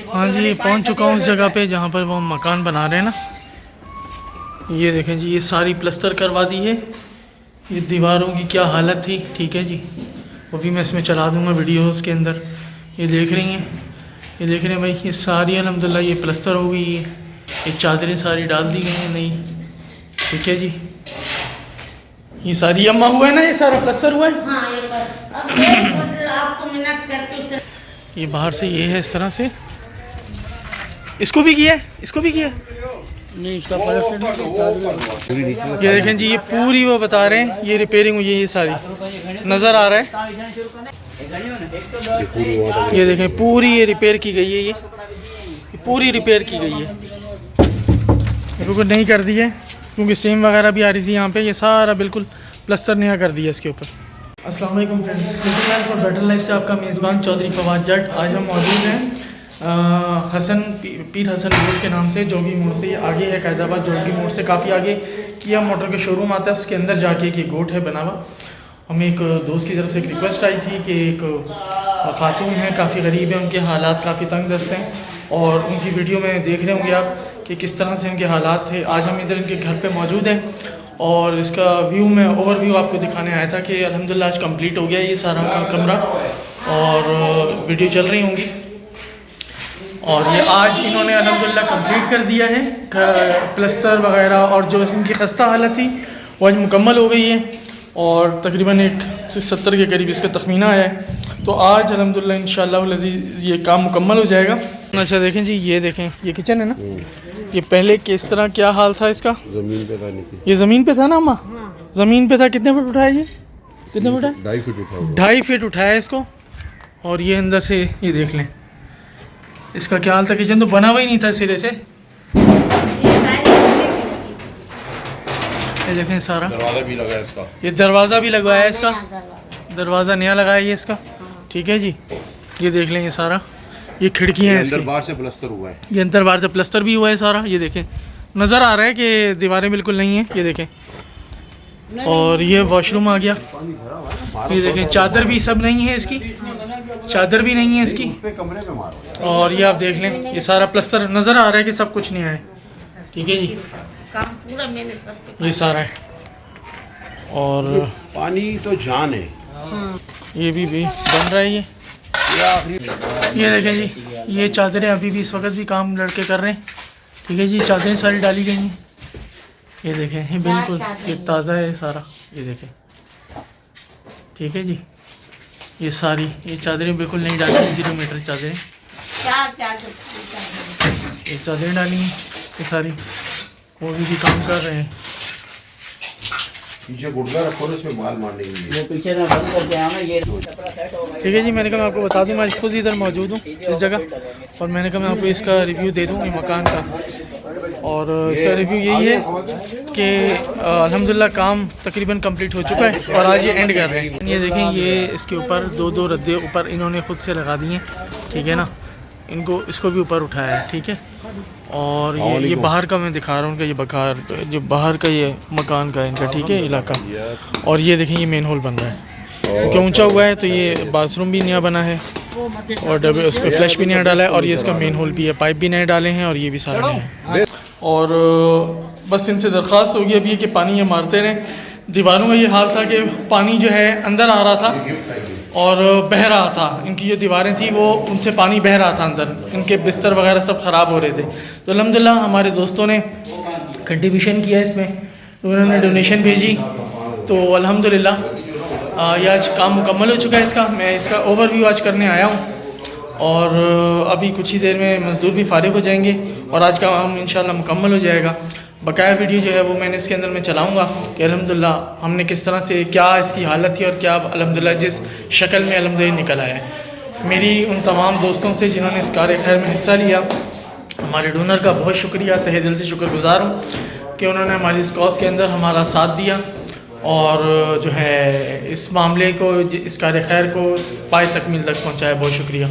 हाँ जी, पहुंच चुका हूँ उस जगह पे जहाँ पर वो मकान बना रहे हैं ना। ये देखें जी, ये सारी प्लस्तर करवा दी है। ये दीवारों की क्या हालत थी, ठीक है जी। वो भी मैं इसमें चला दूँगा वीडियोस के अंदर। ये देख रही हैं, ये देख रहे हैं भाई, ये सारी अल्हम्दुलिल्लाह ये प्लस्तर हो गई है। ये चादरें सारी डाल दी गई हैं नई, ठीक है जी। ये सारी अम्मा हुआ है ना, ये सारा प्लस्तर हुआ है। हाँ, आपको मिन्नत करके उसे ये बाहर से ये है इस तरह से। इसको भी किया है, इसको भी किया है। नहीं, इसका ये देखें जी, ये पूरी वो बता रहे हैं ये रिपेयरिंग हुई है, ये सारी नज़र आ रहा है। ये देखें पूरी ये रिपेयर की गई है, ये पूरी रिपेयर की गई है। बिल्कुल नहीं कर दी है क्योंकि सेम वगैरह भी आ रही थी यहाँ पे। ये सारा बिल्कुल प्लस्तर नया कर दिया इसके ऊपर। अस्सलाम वालेकुम फ्रेंड्स, फॉर बेटर लाइफ से आपका मेज़बान चौधरी फवाद जट। आज हम मौजूद हैं पीर हसन रोड के नाम से, जोगी मोड़ से ये आगे है, कैदाबाद जोगी मोड़ से काफ़ी आगे किया मोटर का शोरूम आता है। उसके अंदर जाके एक गोट है बना हुआ। हमें एक दोस्त की तरफ से एक रिक्वेस्ट आई थी कि एक खातून है, काफ़ी गरीब है, उनके हालात काफ़ी तंग दस्त हैं और उनकी वीडियो में देख रहे होंगे आप कि किस तरह से उनके हालात थे। आज हम इधर इनके घर पे मौजूद हैं और इसका व्यू में ओवरव्यू आपको दिखाने आया था कि अल्हम्दुलिल्लाह आज कंप्लीट हो गया ये सारा कमरा और वीडियो चल रही होंगी। और ये आज इन्होंने अल्हम्दुलिल्लाह कंप्लीट कर दिया है, प्लस्तर वगैरह, और जो इनकी खस्ता हालत थी वो आज मुकम्मल हो गई है और तकरीबन 170 के करीब इसका तखमीना आया है। तो आज अल्हम्दुलिल्लाह इंशाअल्लाह लज़ीज़ ये काम मुकम्मल हो जाएगा। अच्छा देखें जी, ये देखें, ये किचन है ना। ये पहले किस तरह क्या हाल था इसका? जमीन पे था। ये ज़मीन पे था ना अम्मा? ज़मीन पे था। कितने फुट उठाया ये? कितने फुट है? 2.5 फीट उठाया। 2.5 फीट उठाया इसको। और ये अंदर से ये देख लें इसका क्या हाल था। किचन तो बना हुआ ही नहीं था सिरे से। ये देखें सारा दरवाजा भी लगा है इसका। ये दरवाज़ा भी लगवाया है इसका, दरवाज़ा नया लगाया है इसका, ठीक है जी। ये देख लें ये सारा, ये खिड़कियाँ हैं, अंदर बाहर से प्लस्तर हुआ है। ये अंदर बाहर से प्लस्तर भी हुआ है सारा। ये देखें नज़र आ रहा है कि दीवारें बिल्कुल नहीं हैं, ये देखें। और ये वॉशरूम आ गया। ये देखें चादर भी सब नहीं है इसकी, चादर भी नहीं है इसकी। कमरे में मारो। और ये आप देख लें ये सारा प्लस्तर नज़र आ रहा है कि सब कुछ नहीं है, ठीक है जी। काम पूरा मैंने सब ये सारा है और पानी तो जान है। ये भी बन रहा है। ये देखें जी, ये चादरें अभी भी इस वक्त भी काम लड़के कर रहे हैं, ठीक है जी। चादरें सारी डाली गई हैं। ये देखें ये बिल्कुल ये ताज़ा है सारा, ये देखें, ठीक है जी। ये सारी ये चादरें बिल्कुल नहीं डाली हैं, 0 मीटर चादरें, ये चादरें डाली हैं ये सारी। वो भी काम कर रहे हैं। पीछे गुड़गा रखो ना, इसमें माल मारने के लिए। वो पीछे में बंद कर दिया ना ये। ठीक है जी, मैंने कहा मैं आपको बता दूं, मैं खुद इधर मौजूद हूँ इस जगह और मैंने कहा मैं आपको इसका रिव्यू दे दूँ ये मकान का। और इसका रिव्यू यही है कि अल्हम्दुलिल्लाह काम तकरीबन कंप्लीट हो चुका है और आज ये एंड कर रहे हैं। ये देखें ये इसके ऊपर 2-2 रद्दे ऊपर इन्होंने खुद से लगा दिए हैं, ठीक है ना। इनको इसको भी ऊपर उठाया है, ठीक है। और ये बाहर का मैं दिखा रहा हूँ उनका, ये बकार जो बाहर का ये मकान का इनका, ठीक है, इलाका। और ये देखें ये मेन हॉल बन रहा है क्योंकि ऊंचा हुआ है, तो ये बाथरूम भी नया बना है और उस पर फ्लैश भी नया डाला है और ये इसका मेन हॉल भी है, पाइप भी नए डाले हैं और ये भी सारा नया है। और बस इनसे दरख्वास्त होगी अभी कि पानी ये मारते रहें। दीवारों का ये हाल था कि पानी जो है अंदर आ रहा था और बह रहा था। इनकी जो दीवारें थी वो उनसे पानी बह रहा था अंदर, इनके बिस्तर वगैरह सब ख़राब हो रहे थे। तो अल्हम्दुलिल्लाह हमारे दोस्तों ने कंट्रीब्यूशन किया इसमें, तो उन्होंने डोनेशन भेजी, तो अल्हम्दुलिल्लाह ये आज काम मुकम्मल हो चुका है इसका। मैं इसका ओवरव्यू आज करने आया हूँ और अभी कुछ ही देर में मज़दूर भी फारिग हो जाएंगे और आज का काम इंशाल्लाह मुकम्मल हो जाएगा। बकाया वीडियो जो है वो मैंने इसके अंदर में चलाऊँगा कि अल्हम्दुलिल्लाह हमने किस तरह से क्या इसकी हालत थी और क्या अल्हम्दुलिल्लाह जिस शक्ल में अल्हम्दुलिल्लाह निकल आया है। मेरी उन तमाम दोस्तों से जिन्होंने इस कार्य खैर में हिस्सा लिया, हमारे डोनर का बहुत शुक्रिया, तहे दिल से शुक्रगुजार हूँ कि उन्होंने हमारी इस कॉज के अंदर हमारा साथ दिया और जो है इस मामले को, इस कार्य खैर को पाए तकमील तक पहुँचाया। बहुत शुक्रिया।